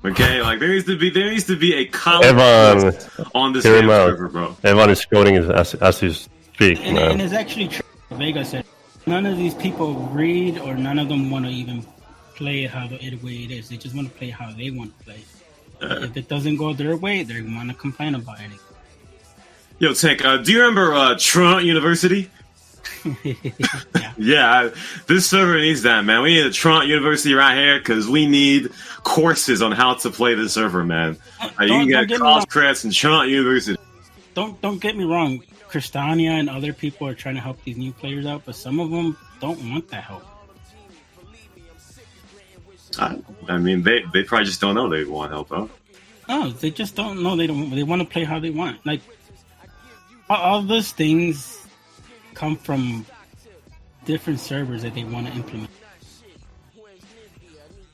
Okay, like there needs to be a college on this server, bro. Everyone is coding as you speak, man. And it's actually true. Vega said none of these people read, or none of them want to even play it how the way it is. They just want to play how they want to play. If it doesn't go their way, they want to complain about it. Yo, Tank, do you remember Trump University? Yeah, this server needs that, man. We need a Toronto University right here because we need courses on how to play this server, man. You can get college credits in Toronto University. Don't get me wrong. Cristania and other people are trying to help these new players out, but some of them don't want that help. I mean, they probably just don't know they want help out. No, they just don't know. They want to play how they want. Like all those things come from different servers that they want to implement.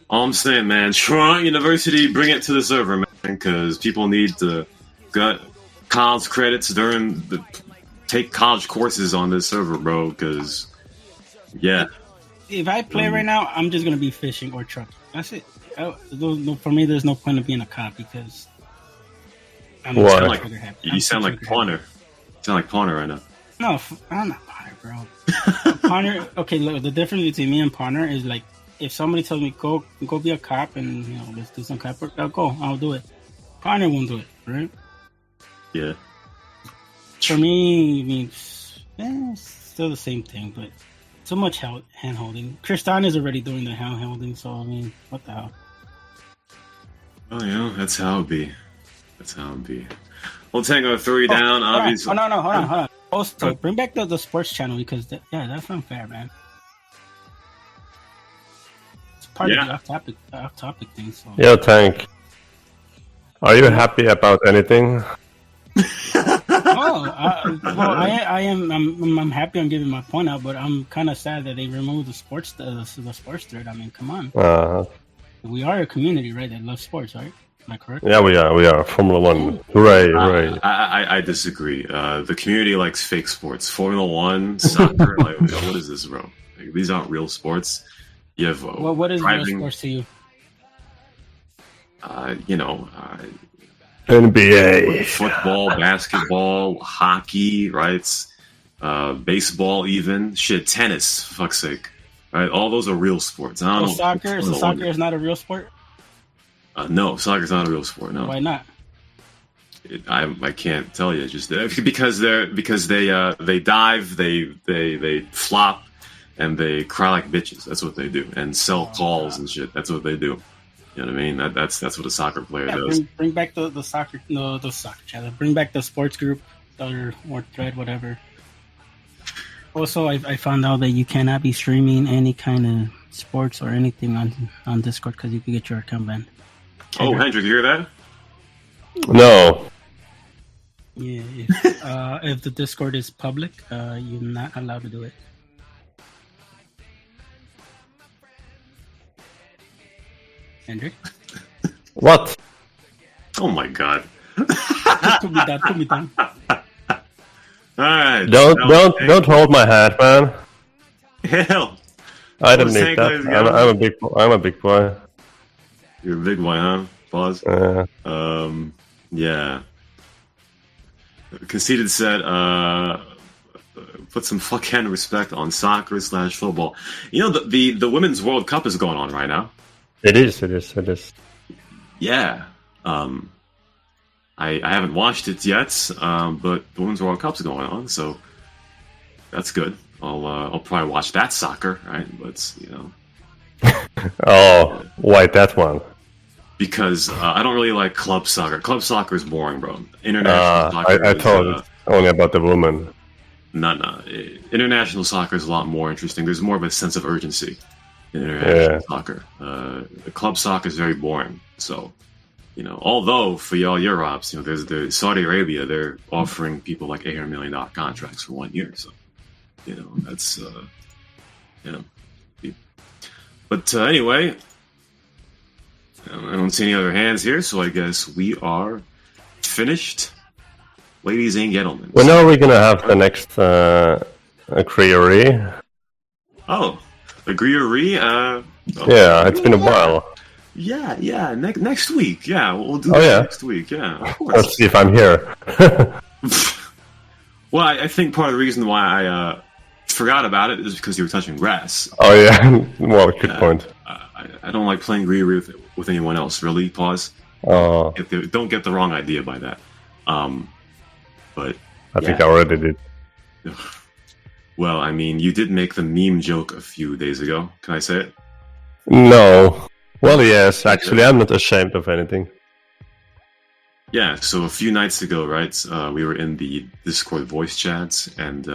All I'm saying, man, Toronto University, bring it to the server, man, because people need to get college credits take college courses on this server, bro. Because if I play right now, I'm just gonna be fishing or trucking. That's it. For me, there's no point of being a cop because I'm you sound like Pawner. You sound like Pawner right now. No, I'm not Pawner, bro. Pawner. Okay, look, the difference between me and Pawner is like if somebody tells me go be a cop and let's do some cop work, I'll do it. Pawner won't do it, right? Yeah. For me, I mean, it's still the same thing, but so much hand holding. Tristan is already doing the hand holding, so I mean, what the hell? Oh, that's how it be. Well, Tango 3 down, obviously. Hold on. Also, bring back the sports channel because that's unfair, man. It's part of the off-topic thing. So. Yo, Tank. Are you happy about anything? I am. I'm happy I'm giving my point out, but I'm kind of sad that they removed the sports thread. I mean, come on. We are a community, right? That loves sports, right? Am I correct? Yeah, we are. Formula One. Hooray. I disagree. The community likes fake sports. Formula One, soccer. Like, what is this, bro? Like, these aren't real sports. You have what is real sports to you? NBA, football, basketball, hockey, right? Baseball, even tennis. For fuck's sake, right? All those are real sports. Soccer is not a real sport. No, soccer's not a real sport. No. Why not? I can't tell you. Just because they dive, they flop, and they cry like bitches. That's what they do, and sell calls and shit. That's what they do. You know what I mean? That's what a soccer player does. Bring back the soccer channel. Bring back the sports group or thread, whatever. Also, I found out that you cannot be streaming any kind of sports or anything on Discord because you could get your account banned. Oh, Hendrik, you hear that? No. Yeah, if the Discord is public, you're not allowed to do it. Hendrik? What? Oh my god. Put me down. Alright. Don't hold my hand, man. Hell. I don't need that. I'm a big boy. You're a big boy, huh? Pause. Yeah. Conceited said, put some fucking respect on soccer/football. You know, the Women's World Cup is going on right now. It is. Yeah. I haven't watched it yet, but the Women's World Cup's going on, so that's good. I'll probably watch that soccer, right? But Oh, why that one? Because I don't really like club soccer. Club soccer is boring, bro. International soccer. I thought it's only about the woman. No. International soccer is a lot more interesting. There's more of a sense of urgency in international soccer. The club soccer is very boring. So, although for y'all Europes, there's the Saudi Arabia, they're offering people like $800 million contracts for 1 year. So, that's, But anyway, I don't see any other hands here, so I guess we are finished, ladies and gentlemen. When are we gonna have the next G.O.R.E? Oh, the G.O.R.E? Yeah, it's been a while. Yeah. Next week. Yeah, we'll do that next week. Yeah, of course. Let's see if I'm here. Well, I think part of the reason why I forgot about it is because you were touching grass. Oh yeah, well, good point. I don't like playing G.O.R.E with anyone else. Really, pause. Oh, don't get the wrong idea by that. But I think I already did. Well, I mean, you did make the meme joke a few days ago. Can I say it? No. Well, yes. Actually, I'm not ashamed of anything. Yeah, so a few nights ago, right, we were in the Discord voice chats, and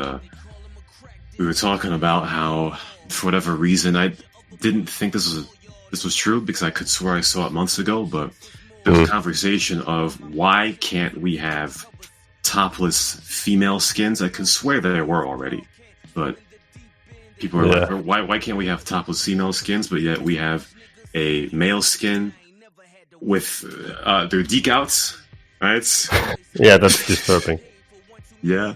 we were talking about how, for whatever reason, I didn't think this was true, because I could swear I saw it months ago, but there was a conversation of why can't we have topless female skins? I could swear there were already, but people are like, why can't we have topless female skins, but yet we have a male skin with their deckouts, right? Yeah, that's disturbing. Yeah.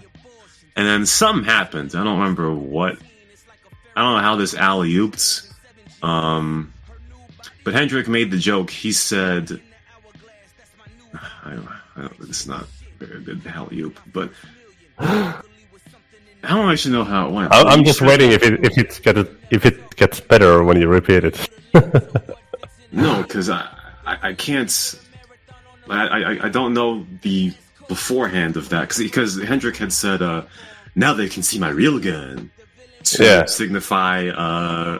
And then something happened. I don't remember what. I don't know how this alley-ooped. But Hendrik made the joke. He said, this is not very good alley-oop, but I don't actually know how it went. I'm just waiting if it gets better when you repeat it. No, because I can't. I don't know the beforehand of that, because Hendrik had said, now they can see my real gun, to signify.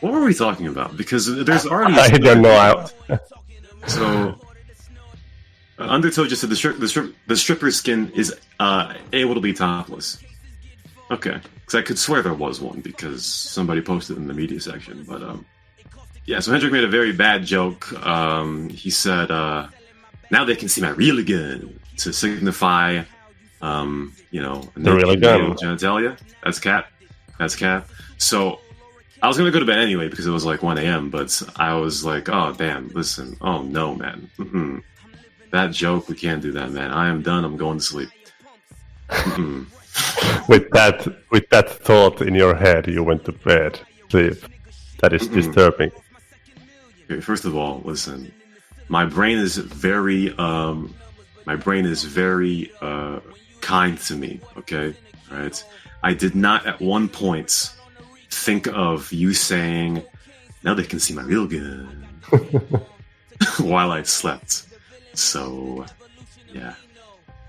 What were we talking about? Because there's already. I don't know. So Undertow just said the stripper skin is able to be topless. Okay, because I could swear there was one because somebody posted in the media section, but yeah. So Hendrik made a very bad joke. He said, "Now they can see my real gun," to signify, the real gun genitalia. That's cap. So I was gonna go to bed anyway because it was like 1 a.m. But I was like, "Oh damn! Listen, oh no, man, that joke, we can't do that, man. I am done. I'm going to sleep." With that thought in your head, you went to bed. Sleep. That is disturbing. Okay, first of all, listen. My brain is very kind to me. Okay, right. I did not at one point think of you saying, "Now they can see my real gun," while I slept. So, yeah,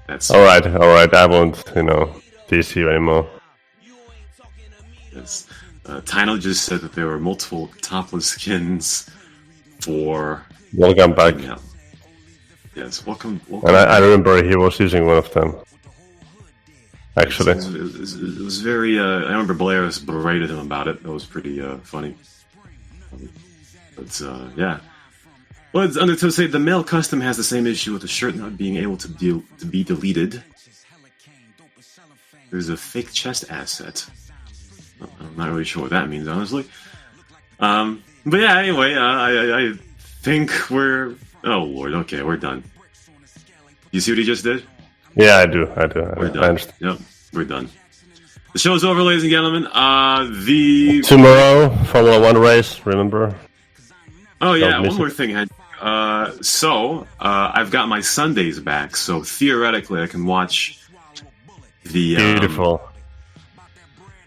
that's all right. I won't, tease you anymore. Yes. Tino just said that there were multiple topless skins for. Welcome back. Yeah. Yes, welcome. And I remember he was using one of them. Actually, it was very. I remember Blair berated him about it. That was pretty funny. But yeah. Well, it's Undertow say the male custom has the same issue with the shirt not being able to be deleted. There's a fake chest asset. I'm not really sure what that means, honestly. But yeah, anyway, I think we're. Oh lord, okay, we're done. You see what he just did? Yeah, I do. We're done. Yep, we're done. The show's over, ladies and gentlemen. Tomorrow, Formula 1 race, remember? Oh yeah, one more thing. So I've got my Sundays back, so theoretically I can watch the beautiful.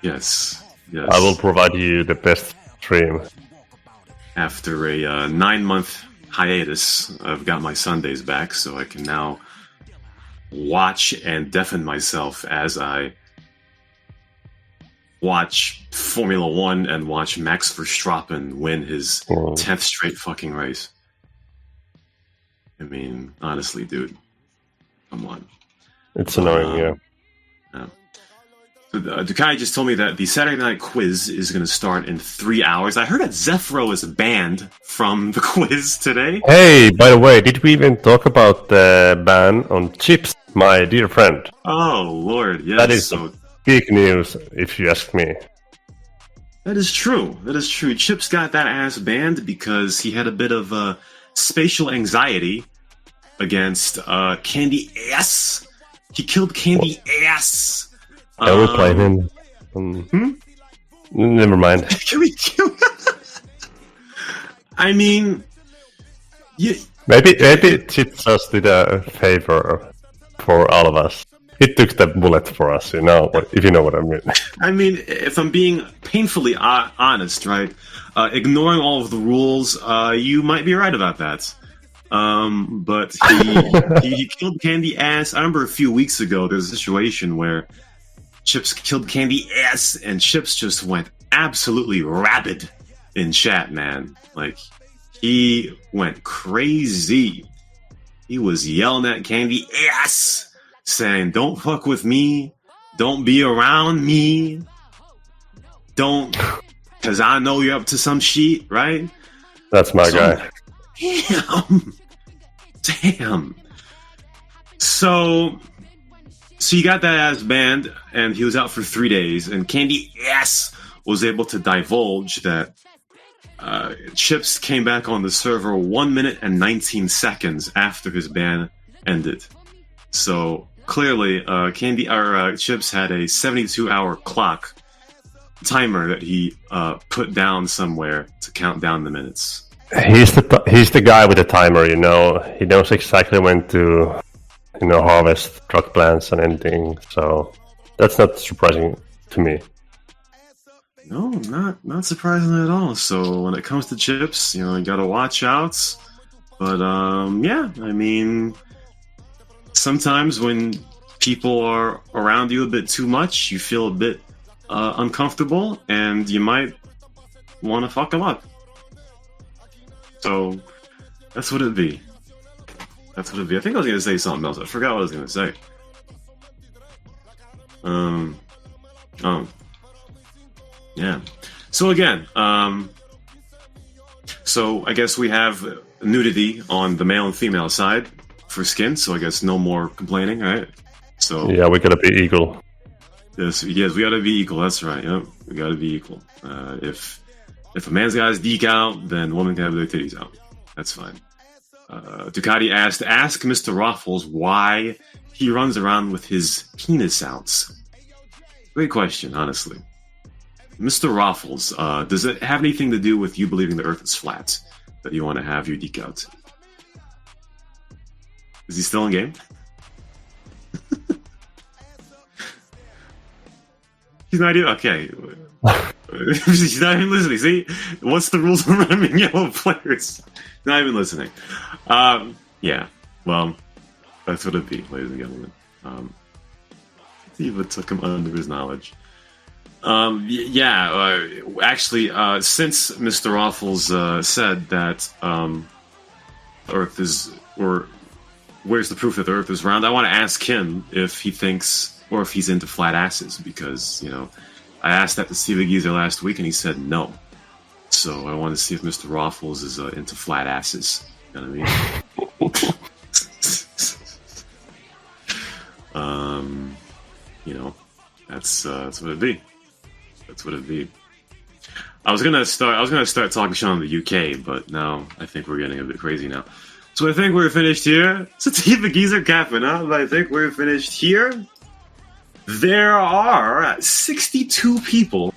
Yes. I will provide you the best stream. After a 9-month hiatus, I've got my Sundays back, so I can now watch and deafen myself as I watch Formula 1 and watch Max Verstappen win his 10th straight fucking race. I mean, honestly, dude. Come on. It's annoying, yeah. So, Dukai just told me that the Saturday night quiz is going to start in 3 hours. I heard that Zephyro is banned from the quiz today. Hey, by the way, did we even talk about the ban on chips, my dear friend? Oh, Lord, yes. That is big news, if you ask me. That is true. Chips got that ass banned because he had a bit of spatial anxiety against Candy Ass. He killed Candy Ass. I will play him. Never mind. Can we kill him? I mean, maybe Chips just did a favor for all of us. He took the bullet for us, if you know what I mean. I mean, if I'm being painfully honest, right? Ignoring all of the rules, you might be right about that. But he killed Candy Ass. I remember a few weeks ago, there was a situation where Chips killed Candy ass, and Chips just went absolutely rabid in chat, man. Like, he went crazy. He was yelling at Candy ass, saying, "Don't fuck with me. Don't be around me. Don't, because I know you're up to some shit," right? That's my guy. Damn. So you got that ass banned, and he was out for 3 days, and Candy ass was able to divulge that Chips came back on the server 1 minute and 19 seconds after his ban ended. So clearly, Chips had a 72-hour clock timer that he put down somewhere to count down the minutes. He's the guy with the timer, you know. He knows exactly when to, harvest truck plants and anything. So that's not surprising to me. No, not surprising at all. So when it comes to Chips, you gotta watch out. But yeah, I mean, sometimes when people are around you a bit too much, you feel a bit uncomfortable, and you might want to fuck them up. So that's what it'd be. That's what it'd be. I think I was gonna say something else. I forgot what I was gonna say. Yeah. So again, so I guess we have nudity on the male and female side for skin. So I guess no more complaining, right? So yeah, we gotta be equal. Yes, we gotta be equal. That's right. Yep, we gotta be equal. If a man's got his deke out, then women can have their titties out. That's fine. Ducati asked, "Ask Mr. Raffles why he runs around with his penis out." Great question, honestly. Mr. Raffles, does it have anything to do with you believing the Earth is flat that you want to have your deke out? Is he still in game? He's not even okay. He's not even listening. See, what's the rules of running yellow players? He's not even listening. Yeah. Well, that's what it'd be, ladies and gentlemen. Eva took him under his knowledge. Actually, since Mr. Raffles said that Earth is, or where's the proof that the Earth is round, I want to ask him if he thinks, or if he's into flat asses, because, I asked that to SaTiVaBLaZeR last week, and he said no. So I want to see if Mr. Raffles is into flat asses. You know what I mean? That's what it'd be. That's what it'd be. I was gonna start talking shit on the UK, but now I think we're getting a bit crazy now. So I think we're finished here. SaTiVaBLaZeR Recap, huh? I think we're finished here. There are 62 people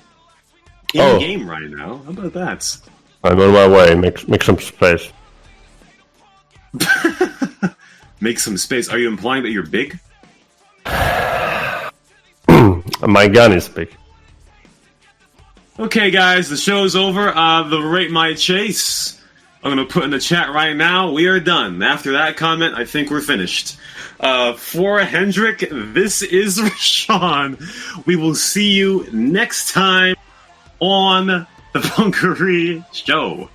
in the game right now. How about that? I'm on my way. Make some space. Make some space. Are you implying that you're big? My gun is big. Okay, guys, the show's over. The Rate My Chase. I'm going to put in the chat right now. We are done. After that comment, I think we're finished. For Hendrik, this is Rashon. We will see you next time on the Punkery Show.